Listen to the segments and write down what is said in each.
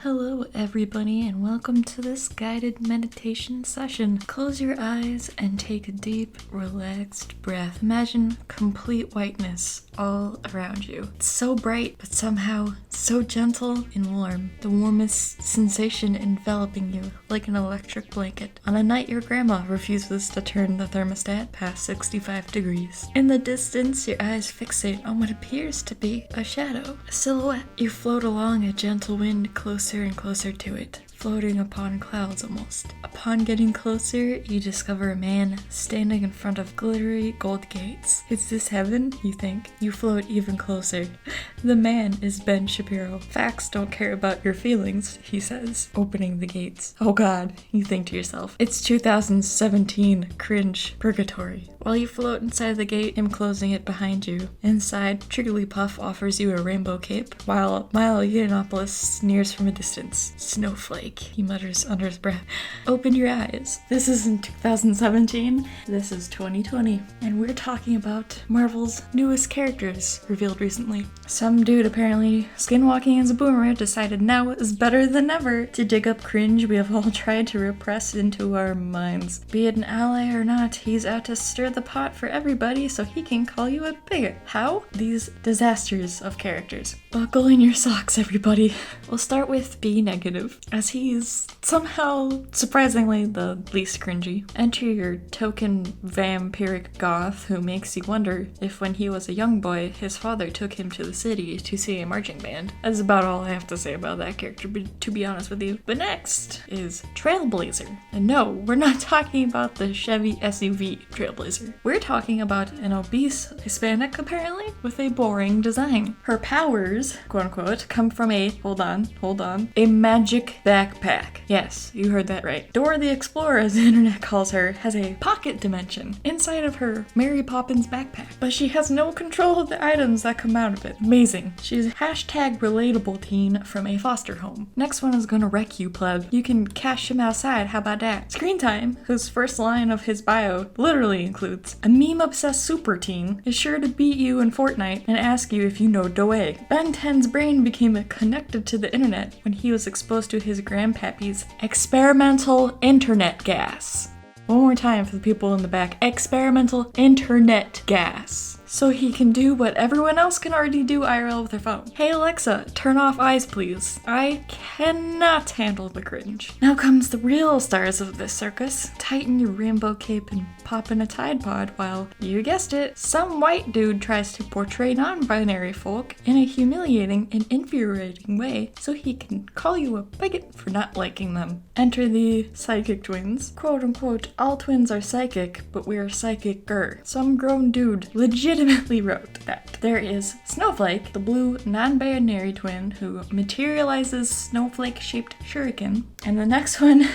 Hello everybody and welcome to this guided meditation session. Close your eyes and take a deep, relaxed breath. Imagine complete whiteness all around you. It's so bright, but somehow so gentle and warm. The warmest sensation enveloping you like an electric blanket on a night your grandma refuses to turn the thermostat past 65 degrees. In the distance, your eyes fixate on what appears to be a shadow, a silhouette. You float along a gentle wind closer and closer to it, floating upon clouds almost. Upon getting closer, you discover a man standing in front of glittery gold gates. Is this heaven, you think? You float even closer. The man is Ben Shapiro. Facts don't care about your feelings, he says, opening the gates. Oh god, you think to yourself. It's 2017 Cringe purgatory. While you float inside the gate, him closing it behind you. Inside, Jigglypuff offers you a rainbow cape, while Milo Yiannopoulos sneers from a distance. Snowflake, he mutters under his breath. Open your eyes. This isn't 2017, this is 2020, and we're talking about Marvel's newest characters revealed recently. Some dude apparently skinwalking as a boomer decided now is better than ever to dig up cringe we have all tried to repress into our minds. Be it an ally or not, he's out to stir the pot for everybody so he can call you a bigot. How? These disasters of characters. Buckle in your socks, everybody. We'll start with B negative, as he's somehow surprisingly the least cringy. Enter your token vampiric goth who makes you wonder if when he was a young boy, his father took him to the city to see a marching band. That's about all I have to say about that character, to be honest with you. But next is Trailblazer. And no, we're not talking about the Chevy SUV Trailblazer. We're talking about an obese Hispanic, apparently, with a boring design. Her powers, quote unquote, come from a, hold on, a magic backpack. Yes, you heard that right. Dora the Explorer, as the internet calls her, has a pocket dimension inside of her Mary Poppins backpack, but she has no control of the items that come out of it. Amazing. She's hashtag relatable teen from a foster home. Next one is gonna wreck you, pleb. You can cash him outside, how about that? Screentime, whose first line of his bio literally includes, a meme-obsessed super teen is sure to beat you in Fortnite and ask you if you know Doeg. Ben 10's brain became connected to the internet when he was exposed to his grandpappy's experimental internet gas. One more time for the people in the back. Experimental internet gas. So he can do what everyone else can already do IRL with their phone. Hey Alexa, turn off eyes please. I cannot handle the cringe. Now comes the real stars of this circus. Tighten your rainbow cape and pop in a Tide Pod while, you guessed it, some white dude tries to portray non-binary folk in a humiliating and infuriating way so he can call you a bigot for not liking them. Enter the psychic twins. Quote unquote, all twins are psychic, but we're psychic-er. Some grown dude legitimately wrote that. There is Snowflake, the blue non-binary twin who materializes snowflake-shaped shuriken. And the next one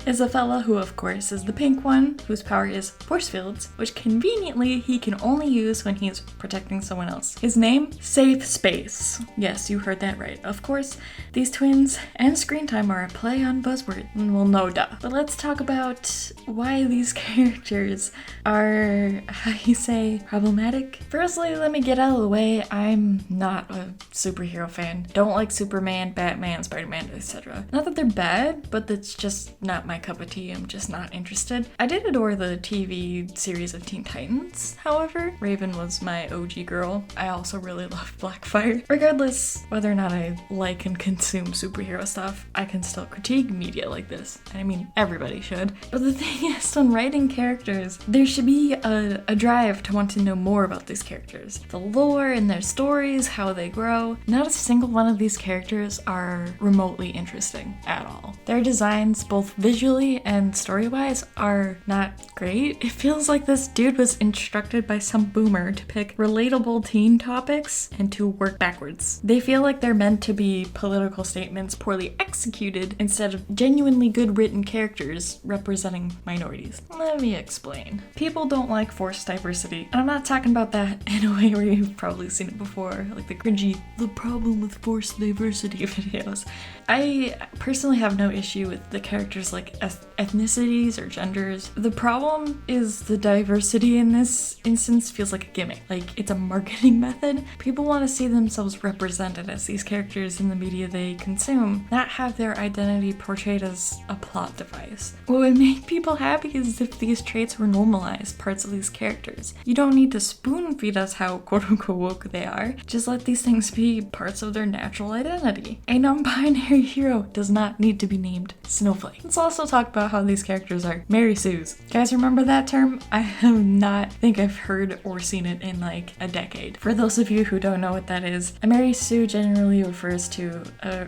is a fella who, of course, is the pink one, whose power is forcefields, which conveniently he can only use when he's protecting someone else. His name? Safespace. Yes, you heard that right. Of course, these twins and Screentime are a play on buzzword. Well, no duh. But let's talk about why these characters are, how you say, problematic. Firstly, let me get out of the way. I'm not a superhero fan. Don't like Superman, Batman, Spider-Man, etc. Not that they're bad, but that's just not my cup of tea. I'm just not interested. I did adore the TV series of Teen Titans, however. Raven was my OG girl. I also really love Blackfire. Regardless whether or not I like and consume superhero stuff, I can still critique media like this. And I mean, everybody should. But the thing is, when writing characters, there should be a drive to want to know more about these characters. The lore and their stories, how they grow. Not a single one of these characters are remotely interesting at all. Their designs, both visually and story-wise, are not great. It feels like this dude was instructed by some boomer to pick relatable teen topics and to work backwards. They feel like they're meant to be political statements poorly executed instead of genuinely good written characters representing minorities. Let me explain. People don't like forced diversity, and I'm not talking about that in a way where you've probably seen it before, like the cringy, the problem with forced diversity videos. I personally have no issue with the characters like ethnicities or genders. The problem is the diversity in this instance feels like a gimmick. Like, it's a marketing method. People want to see themselves represented as these characters in the media they consume, not have their identity portrayed as a plot device. What would make people happy is if these traits were normalized parts of these characters. You don't need to spoon feed us how quote-unquote woke they are. Just let these things be parts of their natural identity. A non-binary hero does not need to be named Snowflake. Let's also talk about how these characters are Mary Sues. Guys, remember that term? I have not think I've heard or seen it in like a decade. For those of you who don't know what that is, a Mary Sue generally refers to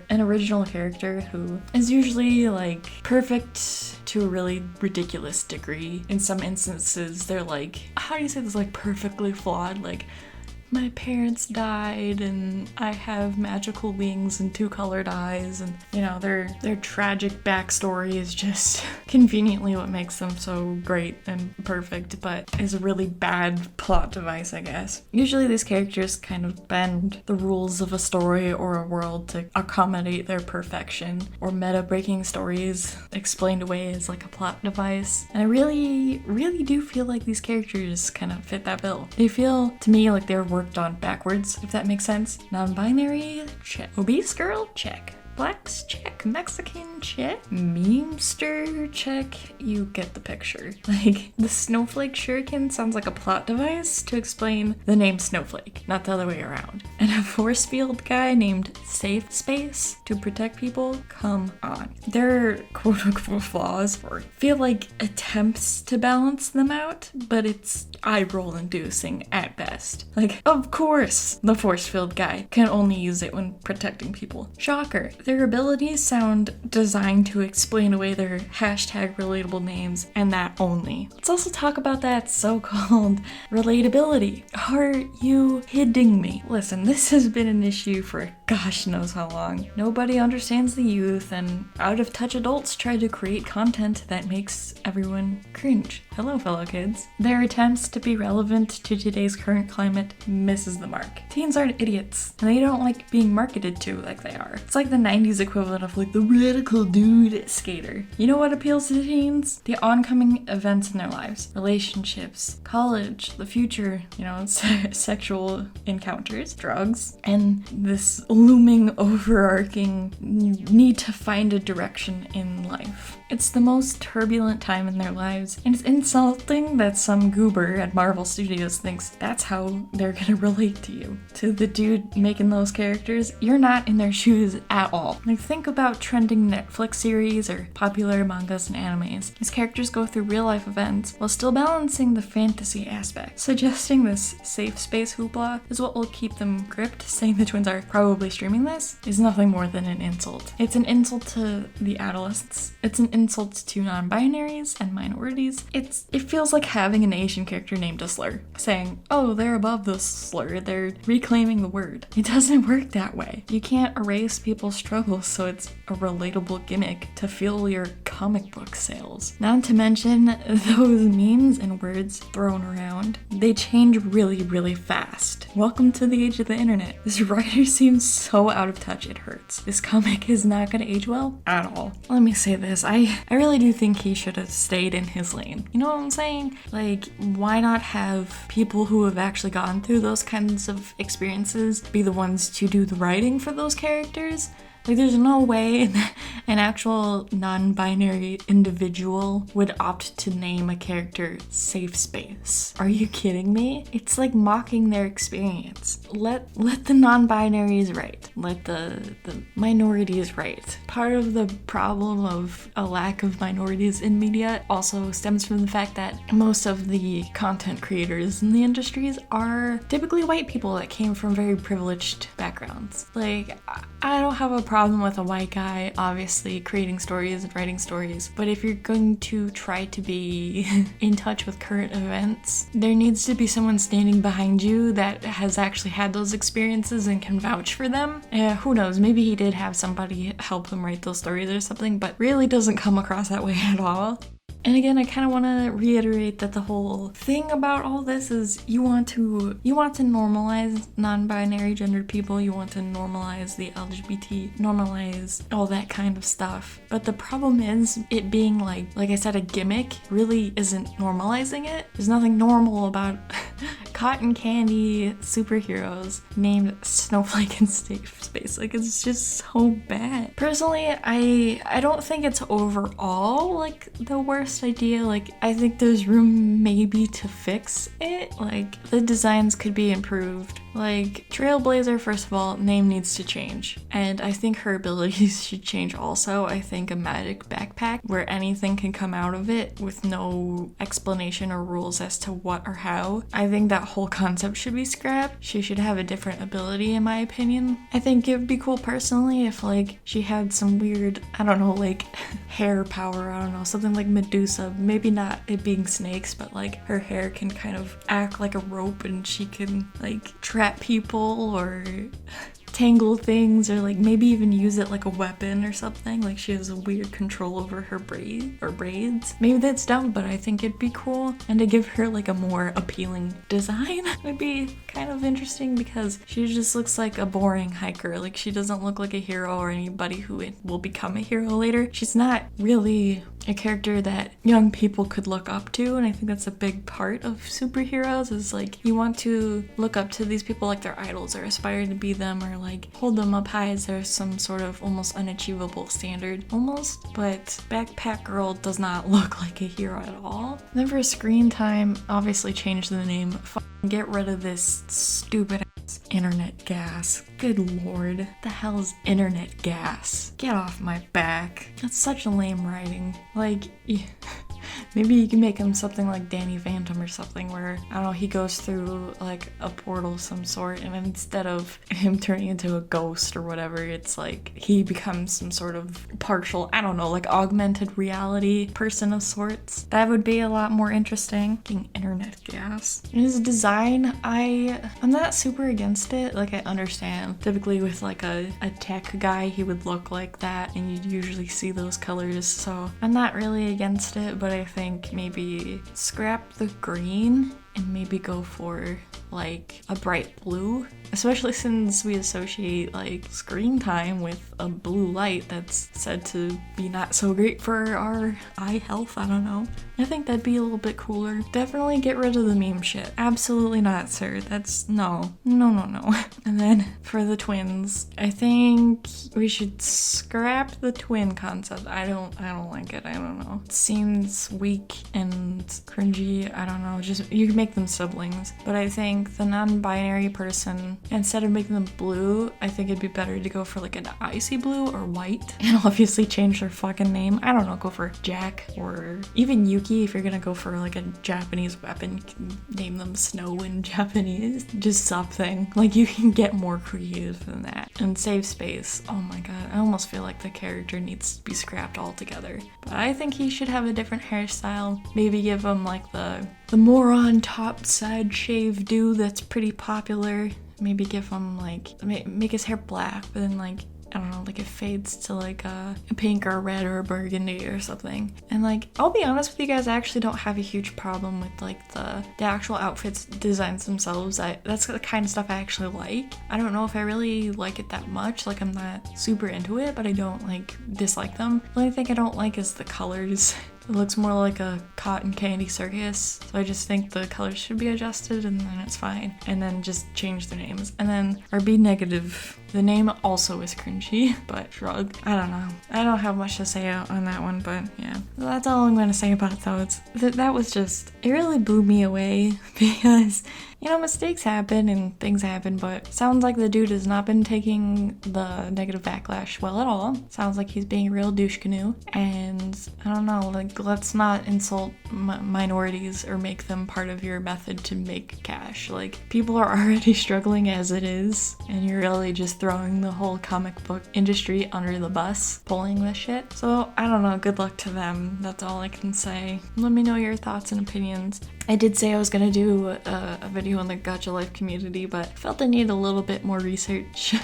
an original character who is usually like perfect to a really ridiculous degree. In some instances, they're like, how do you say this, like perfectly flawed? Like, my parents died and I have magical wings and 2 colored eyes, and you know, their tragic backstory is just conveniently what makes them so great and perfect, but is a really bad plot device, I guess. Usually these characters kind of bend the rules of a story or a world to accommodate their perfection, or meta-breaking stories explained away as like a plot device. And I really do feel like these characters kind of fit that bill. They feel to me like they're worked on backwards, if that makes sense. Non-binary, check. Obese girl, check. Blacks, check. Mexican, check. Memester, check. You get the picture. Like, the snowflake shuriken sounds like a plot device to explain the name Snowflake, not the other way around. And a force field guy named Safespace to protect people? Come on. Their quote-unquote flaws feel like attempts to balance them out, but it's eye-roll inducing at best. Like, of course the force field guy can only use it when protecting people. Shocker. Their abilities sound designed to explain away their hashtag relatable names, and that only. Let's also talk about that so-called relatability. Are you kidding me? Listen, this has been an issue for gosh knows how long. Nobody understands the youth, and out-of-touch adults try to create content that makes everyone cringe. Hello, fellow kids. Their attempts to be relevant to today's current climate misses the mark. Teens aren't idiots, and they don't like being marketed to like they are. It's like the 90s equivalent of like the radical dude skater. You know what appeals to teens? The oncoming events in their lives. Relationships, college, the future, you know, sexual encounters, drugs, and this looming overarching need to find a direction in life. It's the most turbulent time in their lives, and it's insulting that some goober at Marvel Studios thinks that's how they're gonna relate to you. To the dude making those characters, you're not in their shoes at all. Like, think about trending Netflix series or popular mangas and animes. These characters go through real life events while still balancing the fantasy aspect. Suggesting this safe space hoopla is what will keep them gripped. Saying the twins are probably streaming this is nothing more than an insult. It's an insult to the adolescents. It's an insult to non-binaries and minorities. It feels like having an Asian character named a slur, saying, oh, they're above the slur, they're reclaiming the word. It doesn't work that way. You can't erase people's struggles so it's a relatable gimmick to fuel your comic book sales. Not to mention those memes and words thrown around. They change really fast. Welcome to the age of the internet. This writer seems so out of touch it hurts. This comic is not gonna age well at all. Let me say this, I really do think he should have stayed in his lane. You know what I'm saying? Like, why not have people who have actually gone through those kinds of experiences be the ones to do the writing for those characters? Like, there's no way an actual non-binary individual would opt to name a character Safespace. Are you kidding me? It's like mocking their experience. Let the non-binaries write. Let the minorities write. Part of the problem of a lack of minorities in media also stems from the fact that most of the content creators in the industries are typically white people that came from very privileged backgrounds. Like, I don't have a problem with a white guy obviously creating stories and writing stories, but if you're going to try to be in touch with current events, there needs to be someone standing behind you that has actually had those experiences and can vouch for them. Who knows, maybe he did have somebody help him write those stories or something, but really doesn't come across that way at all. And again, I kind of want to reiterate that the whole thing about all this is you want to normalize non-binary gendered people, you want to normalize the LGBT, normalize all that kind of stuff. But the problem is it being like I said, a gimmick really isn't normalizing it. There's nothing normal about cotton candy superheroes named Snowflake and Safespace. Like, it's just so bad. Personally, I don't think it's overall like the worst idea. Like, I think there's room maybe to fix it. Like, the designs could be improved. Like, Trailblazer, first of all, name needs to change. And I think her abilities should change also. I think a magic backpack where anything can come out of it with no explanation or rules as to what or how. I think that whole concept should be scrapped. She should have a different ability, in my opinion. I think it would be cool personally if, like, she had some weird, I don't know, like, hair power, I don't know, something like Medusa. Maybe not it being snakes, but, like, her hair can kind of act like a rope and she can, like, trap people or tangle things, or like maybe even use it like a weapon or something. Like, she has a weird control over her braids. Maybe that's dumb, but I think it'd be cool. And to give her like a more appealing design would be kind of interesting, because she just looks like a boring hiker. Like, she doesn't look like a hero or anybody who will become a hero later. She's not really a character that young people could look up to, and I think that's a big part of superheroes, is like you want to look up to these people like they're idols, or aspire to be them, or like hold them up high as there's some sort of almost unachievable standard almost. But Backpack Girl does not look like a hero at all. Then for Screentime, obviously change the name. Get rid of this stupid ass internet gas. Good lord. The hell is internet gas? Get off my back. That's such a lame writing. Like, maybe you can make him something like Danny Phantom or something, where, I don't know, he goes through like a portal of some sort, and instead of him turning into a ghost or whatever, it's like he becomes some sort of partial, I don't know, like augmented reality person of sorts. That would be a lot more interesting. Fucking internet gas. And his design, I'm not super against it. Like, I understand. Typically with like a tech guy, he would look like that, and you'd usually see those colors, so I'm not really against it, but I think maybe scrap the green and maybe go for like a bright blue, especially since we associate like screen time with a blue light that's said to be not so great for our eye health. I don't know. I think that'd be a little bit cooler. Definitely get rid of the meme shit. Absolutely not, sir. That's no. And then for the twins, I think we should scrap the twin concept. I don't like it. I don't know. It seems weak and cringy. I don't know. Just, you can make them siblings, but I think the non-binary person, instead of making them blue, I think it'd be better to go for like an icy blue or white, and obviously change their fucking name. I don't know, go for Jack or even Yuki. If you're gonna go for like a Japanese weapon, you can name them Snow in Japanese. Just something. Like, you can get more creative than that. And Safespace, oh my god, I almost feel like the character needs to be scrapped altogether. But I think he should have a different hairstyle. Maybe give him like the moron top side shave do that's pretty popular. Maybe give him like, make his hair black, but then like, I don't know, like it fades to like a pink or a red or a burgundy or something. And like, I'll be honest with you guys, I actually don't have a huge problem with like the actual outfits designs themselves. That's the kind of stuff I actually like. I don't know if I really like it that much. Like, I'm not super into it, but I don't like dislike them. The only thing I don't like is the colors. It looks more like a cotton candy circus, so I just think the colors should be adjusted, and then it's fine. And then just change their names. And then RB negative. The name also is cringy, but shrug. I don't know. I don't have much to say on that one, but yeah. That's all I'm going to say about it, though. That was just, it really blew me away, because, you know, mistakes happen and things happen, but sounds like the dude has not been taking the negative backlash well at all. Sounds like he's being a real douche canoe, and I don't know, like, let's not insult minorities or make them part of your method to make cash. Like, people are already struggling as it is, and you're really just throwing the whole comic book industry under the bus, pulling this shit. So, I don't know, good luck to them. That's all I can say. Let me know your thoughts and opinions. I did say I was gonna do a video on the Gacha Life community, but felt I need a little bit more research.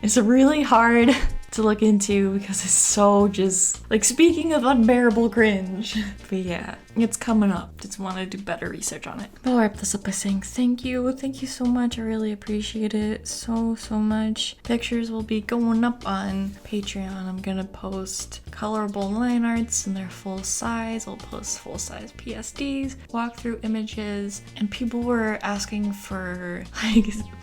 It's really hard to look into because it's so just like, speaking of unbearable cringe. But yeah, it's coming up. Just want to do better research on it. I'll wrap this up by saying thank you so much. I really appreciate it so much. Pictures will be going up on Patreon. I'm gonna post colorable line arts in their full size. I'll post full size PSDs, walkthrough images, and people were asking for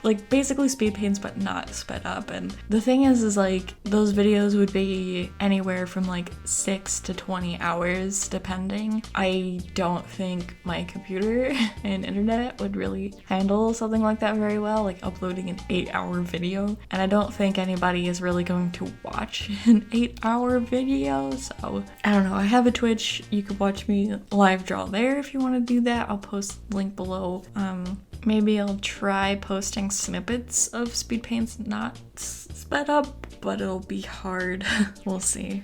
like basically speed paints but not sped up. And the thing is like those videos would be anywhere from like 6 to 20 hours depending. I don't think my computer and internet would really handle something like that very well, like uploading an 8-hour video, and I don't think anybody is really going to watch an 8-hour video. So I don't know. I have a Twitch. You could watch me live draw there if you want to do that. I'll post link below. Maybe I'll try posting snippets of speed paints not sped up, but it'll be hard. We'll see.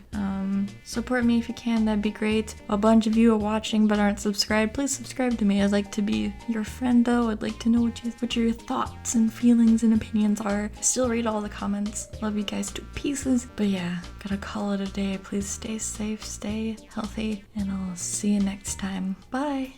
Support me if you can, that'd be great. A bunch of you are watching but aren't subscribed. Please subscribe to me. I'd like to be your friend though. I'd like to know what your thoughts and feelings and opinions are. I still read all the comments. Love you guys to pieces. But yeah, gotta call it a day. Please stay safe, stay healthy, and I'll see you next time. Bye!